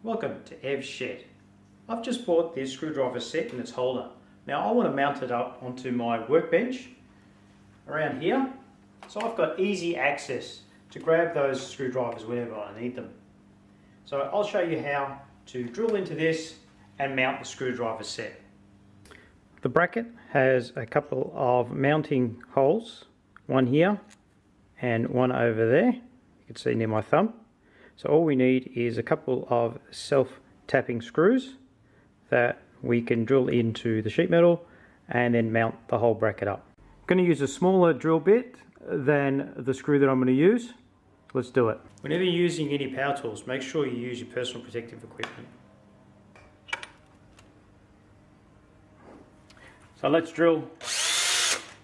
Welcome to Ev's Shed. I've just bought this screwdriver set and its holder. Now I want to mount it up onto my workbench around here, so I've got easy access to grab those screwdrivers whenever I need them. So I'll show you how to drill into this and mount the screwdriver set. The bracket has a couple of mounting holes, one here and one over there, you can see near my thumb. So all we need is a couple of self-tapping screws that we can drill into the sheet metal and then mount the whole bracket up. I'm going to use a smaller drill bit than the screw that I'm going to use. Let's do it. Whenever you're using any power tools, make sure you use your personal protective equipment. So let's drill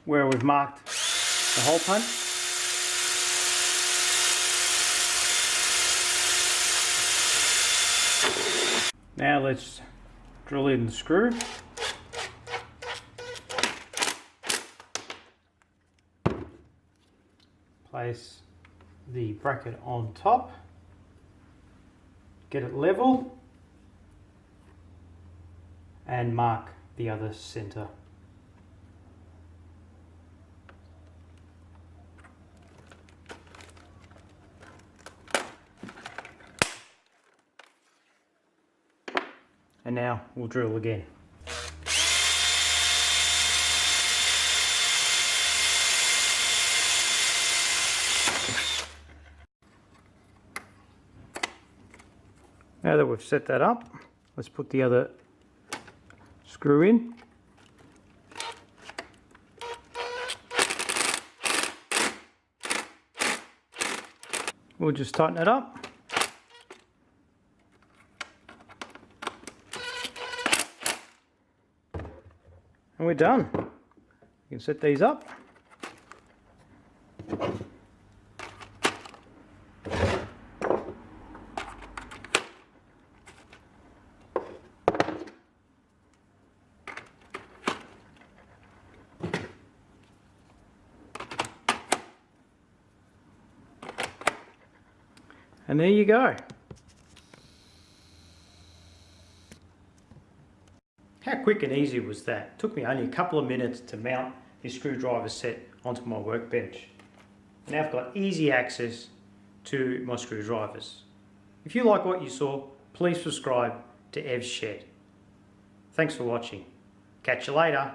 where we've marked the hole punch. Now let's drill in the screw. Place the bracket on top. Get it level and mark the other center. And now we'll drill again. Now that we've set that up, let's put the other screw in. We'll just tighten it up. And we're done. You can set these up. And there you go. How quick and easy was that? It took me only a couple of minutes to mount this screwdriver set onto my workbench. Now I've got easy access to my screwdrivers. If you like what you saw, please subscribe to Ev's Shed. Thanks for watching. Catch you later.